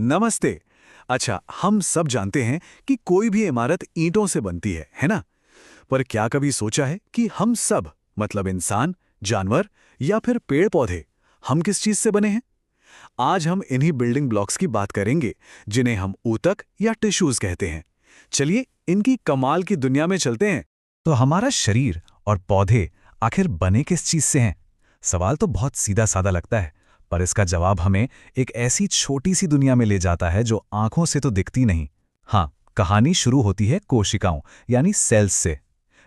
नमस्ते। अच्छा, हम सब जानते हैं कि कोई भी इमारत ईंटों से बनती है ना? पर क्या कभी सोचा है कि हम सब, मतलब इंसान, जानवर या फिर पेड़-पौधे, हम किस चीज से बने हैं? आज हम इन्हीं बिल्डिंग ब्लॉक्स की बात करेंगे, जिन्हें हम ऊतक या टिश्यूज कहते हैं। चलिए, इनकी कमाल की दुनिया में चलते हैं। तो हमारा शरीर और पौधे आखिर बने किस चीज से हैं? सवाल तो बहुत सीधा साधा लगता है, पर इसका जवाब हमें एक ऐसी छोटी सी दुनिया में ले जाता है जो आंखों से तो दिखती नहीं। हाँ, कहानी शुरू होती है कोशिकाओं यानी सेल्स से।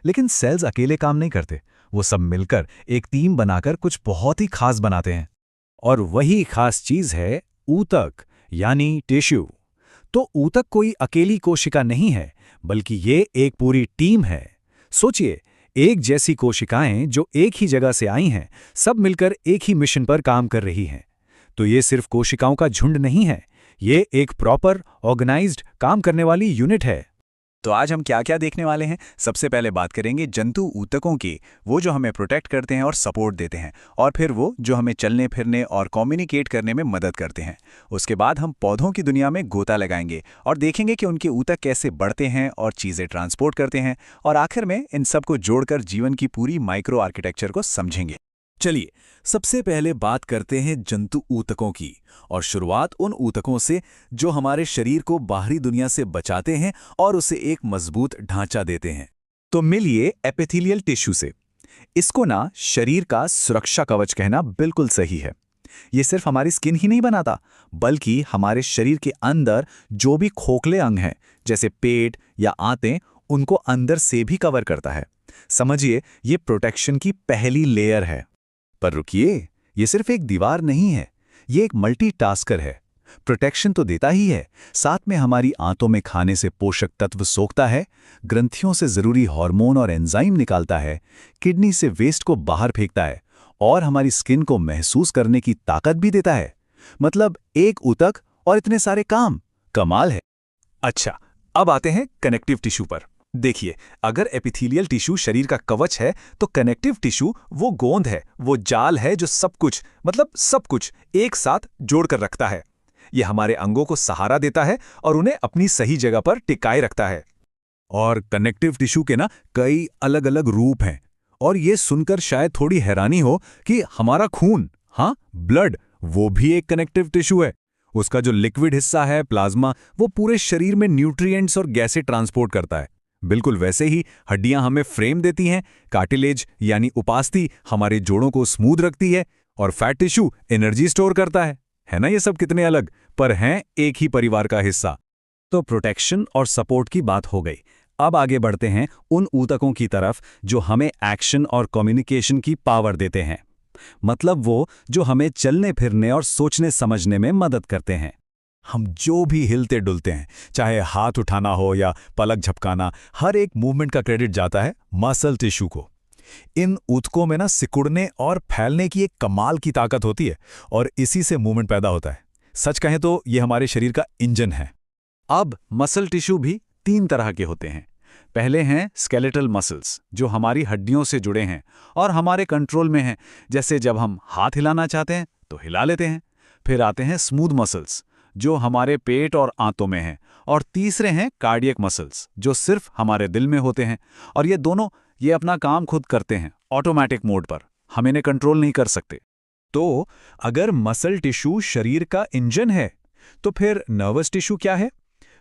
लेकिन सेल्स अकेले काम नहीं करते, वो सब मिलकर एक टीम बनाकर कुछ बहुत ही खास बनाते हैं। और वही खास चीज है ऊतक यानी टिश्यू। तो ऊतक कोई अकेली कोशिका नहीं है, बल्कि ये एक पूरी टीम है। सोचिए, एक जैसी कोशिकाएं जो एक ही जगह से आई हैं, सब मिलकर एक ही मिशन पर काम कर रही हैं। तो ये सिर्फ कोशिकाओं का झुंड नहीं है, ये एक प्रॉपर ऑर्गेनाइज्ड काम करने वाली यूनिट है। तो आज हम क्या क्या देखने वाले हैं? सबसे पहले बात करेंगे जंतु ऊतकों की, वो जो हमें प्रोटेक्ट करते हैं और सपोर्ट देते हैं, और फिर वो जो हमें चलने फिरने और कम्युनिकेट करने में मदद करते हैं। उसके बाद हम पौधों की दुनिया में गोता लगाएंगे और देखेंगे कि उनके ऊतक कैसे बढ़ते हैं और चीज़ें ट्रांसपोर्ट करते हैं, और आखिर में इन सब को जोड़कर जीवन की पूरी माइक्रो आर्किटेक्चर को समझेंगे। चलिए, सबसे पहले बात करते हैं जंतु ऊतकों की, और शुरुआत उन ऊतकों से जो हमारे शरीर को बाहरी दुनिया से बचाते हैं और उसे एक मजबूत ढांचा देते हैं। तो मिलिए एपिथेलियल टिश्यू से। इसको ना शरीर का सुरक्षा कवच कहना बिल्कुल सही है। ये सिर्फ हमारी स्किन ही नहीं बनाता, बल्कि हमारे शरीर के अंदर जो भी खोखले अंग हैं, जैसे पेट या आंतें, उनको अंदर से भी कवर करता है। समझिए, ये प्रोटेक्शन की पहली लेयर है। पर रुकिए, ये सिर्फ एक दीवार नहीं है, ये एक मल्टीटास्कर है। प्रोटेक्शन तो देता ही है, साथ में हमारी आंतों में खाने से पोषक तत्व सोखता है, ग्रंथियों से जरूरी हार्मोन और एंजाइम निकालता है, किडनी से वेस्ट को बाहर फेंकता है, और हमारी स्किन को महसूस करने की ताकत भी देता है। मतलब एक ऊतक और इतने सारे काम, कमाल है। अच्छा, अब आते हैं कनेक्टिव टिश्यू पर। देखिए, अगर एपिथेलियल टिश्यू शरीर का कवच है, तो कनेक्टिव टिश्यू वो गोंद है, वो जाल है जो सब कुछ, मतलब सब कुछ एक साथ जोड़कर रखता है। ये हमारे अंगों को सहारा देता है और उन्हें अपनी सही जगह पर टिकाए रखता है। और कनेक्टिव टिश्यू के ना कई अलग अलग रूप हैं, और ये सुनकर शायद थोड़ी हैरानी हो कि हमारा खून, हाँ ब्लड, वो भी एक कनेक्टिव टिश्यू है। उसका जो लिक्विड हिस्सा है प्लाज्मा, वो पूरे शरीर में न्यूट्रिएंट्स और गैसें ट्रांसपोर्ट करता है। बिल्कुल वैसे ही हड्डियां हमें फ्रेम देती हैं, कार्टिलेज यानी उपास्थि हमारे जोड़ों को स्मूथ रखती है, और फैट टिश्यू एनर्जी स्टोर करता है ना? ये सब कितने अलग, पर हैं एक ही परिवार का हिस्सा। तो प्रोटेक्शन और सपोर्ट की बात हो गई। अब आगे बढ़ते हैं उन ऊतकों की तरफ जो हमें एक्शन और कम्युनिकेशन की पावर देते हैं। मतलब वो जो हमें चलने फिरने और सोचने समझने में मदद करते हैं। हम जो भी हिलते डुलते हैं, चाहे हाथ उठाना हो या पलक झपकाना, हर एक मूवमेंट का क्रेडिट जाता है मसल टिश्यू को। इन ऊतकों में ना सिकुड़ने और फैलने की एक कमाल की ताकत होती है, और इसी से मूवमेंट पैदा होता है। सच कहें तो ये हमारे शरीर का इंजन है। अब मसल टिश्यू भी 3 तरह के होते हैं। पहले हैं स्केलेटल मसल्स, जो हमारी हड्डियों से जुड़े हैं और हमारे कंट्रोल में हैं, जैसे जब हम हाथ हिलाना चाहते हैं तो हिला लेते हैं। फिर आते हैं स्मूथ मसल्स, जो हमारे पेट और आंतों में हैं। और तीसरे हैं कार्डियक मसल्स, जो सिर्फ हमारे दिल में होते हैं, और ये दोनों ये अपना काम खुद करते हैं ऑटोमेटिक मोड पर। हम इन्हें कंट्रोल नहीं कर सकते। तो अगर मसल टिश्यू शरीर का इंजन है, तो फिर नर्वस टिश्यू क्या है?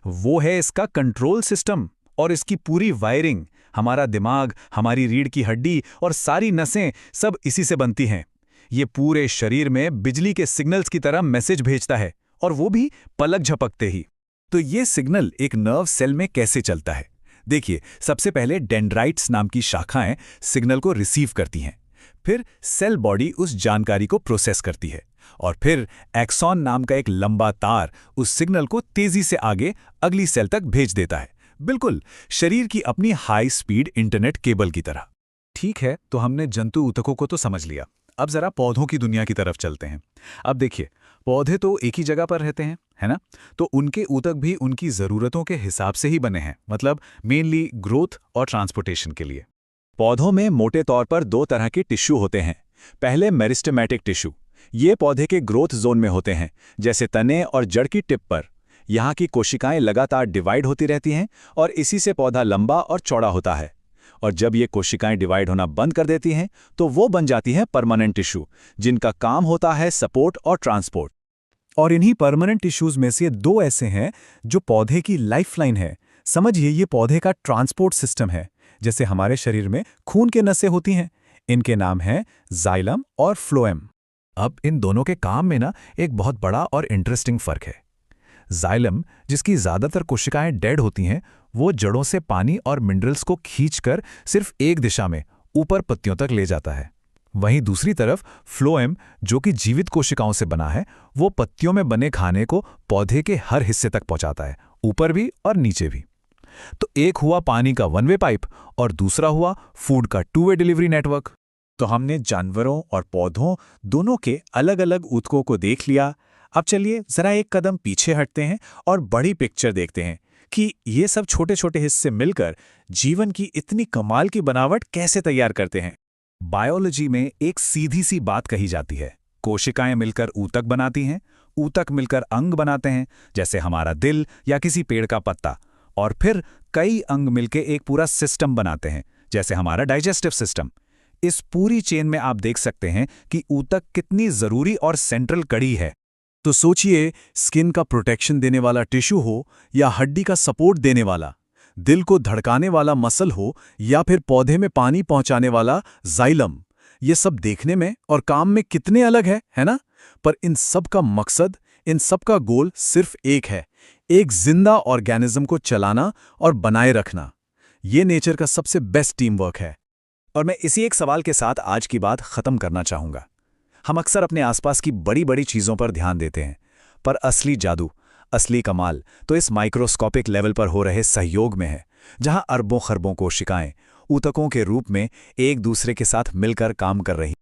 वो है इसका कंट्रोल सिस्टम, और इसकी पूरी वायरिंग, हमारा दिमाग, हमारी रीढ़ की हड्डी और सारी नसें सब इसी से बनती हैं। ये पूरे शरीर में बिजली के सिग्नल्स की तरह मैसेज भेजता है, और वो भी पलक झपकते ही। तो ये सिग्नल एक नर्व सेल में कैसे चलता है? देखिए, सबसे पहले डेंड्राइट्स नाम की शाखाएं सिग्नल को रिसीव करती हैं। फिर सेल बॉडी उस जानकारी को प्रोसेस करती है, और फिर एक्सॉन नाम का एक लंबा तार उस सिग्नल को तेजी से आगे अगली सेल तक भेज देता है। बिल्कुल शरीर की अपनी हाई स्पीड इंटरनेट केबल की तरह। ठीक है, तो हमने जंतु ऊतकों को तो समझ लिया। अब जरा पौधों की दुनिया की तरफ चलते हैं। अब देखिए, पौधे तो एक ही जगह पर रहते हैं, है ना? तो उनके ऊतक भी उनकी ज़रूरतों के हिसाब से ही बने हैं, मतलब मेनली ग्रोथ और ट्रांसपोर्टेशन के लिए। पौधों में मोटे तौर पर 2 तरह के टिश्यू होते हैं। पहले मेरिस्टेमेटिक टिश्यू, ये पौधे के ग्रोथ जोन में होते हैं, जैसे तने और जड़ की टिप पर। यहाँ की कोशिकाएं लगातार डिवाइड होती रहती हैं और इसी से पौधा लंबा और चौड़ा होता है। और जब ये कोशिकाएं डिवाइड होना बंद कर देती हैं तो वो बन जाती हैं परमानेंट टिश्यू, जिनका काम होता है सपोर्ट और ट्रांसपोर्ट। और इन्हीं परमानेंट टिश्यूज में से 2 ऐसे हैं जो पौधे की लाइफलाइन है। समझिए, ये पौधे का ट्रांसपोर्ट सिस्टम है। जैसे हमारे शरीर में खून के नसें होती हैं, इनके नाम हैं जाइलम और फ्लोएम। अब इन दोनों के काम में ना एक बहुत बड़ा और इंटरेस्टिंग फर्क है। जाइलम, जिसकी ज्यादातर कोशिकाएं डेड होती हैं, वो जड़ों से पानी और मिनरल्स को खींचकर सिर्फ एक दिशा में ऊपर पत्तियों तक ले जाता है। वहीं दूसरी तरफ फ्लोएम, जो कि जीवित कोशिकाओं से बना है, वो पत्तियों में बने खाने को पौधे के हर हिस्से तक पहुंचाता है, ऊपर भी और नीचे भी। तो एक हुआ पानी का 1 वे पाइप और दूसरा हुआ फूड का 2 वे डिलीवरी नेटवर्क। तो हमने जानवरों और पौधों दोनों के अलग अलग ऊतकों को देख लिया। अब चलिए जरा एक कदम पीछे हटते हैं और बड़ी पिक्चर देखते हैं कि ये सब छोटे छोटे हिस्से मिलकर जीवन की इतनी कमाल की बनावट कैसे तैयार करते हैं। बायोलॉजी में एक सीधी सी बात कही जाती है, कोशिकाएं मिलकर ऊतक बनाती हैं, ऊतक मिलकर अंग बनाते हैं, जैसे हमारा दिल या किसी पेड़ का पत्ता, और फिर कई अंग मिलके एक पूरा सिस्टम बनाते हैं, जैसे हमारा डाइजेस्टिव सिस्टम। इस पूरी चेन में आप देख सकते हैं कि ऊतक कितनी जरूरी और सेंट्रल कड़ी है। तो सोचिए, स्किन का प्रोटेक्शन देने वाला टिश्यू हो या हड्डी का सपोर्ट देने वाला, दिल को धड़काने वाला मसल हो या फिर पौधे में पानी पहुंचाने वाला जाइलम, ये सब देखने में और काम में कितने अलग है ना? पर इन सब का मकसद, इन सब का गोल सिर्फ एक है, एक जिंदा ऑर्गेनिज्म को चलाना और बनाए रखना। ये नेचर का सबसे बेस्ट टीम वर्क है। और मैं इसी एक सवाल के साथ आज की बात खत्म करना चाहूंगा। हम अक्सर अपने आसपास की बड़ी बड़ी चीजों पर ध्यान देते हैं, पर असली जादू, असली कमाल तो इस माइक्रोस्कोपिक लेवल पर हो रहे सहयोग में है, जहां अरबों खरबों कोशिकाएं ऊतकों के रूप में एक दूसरे के साथ मिलकर काम कर रही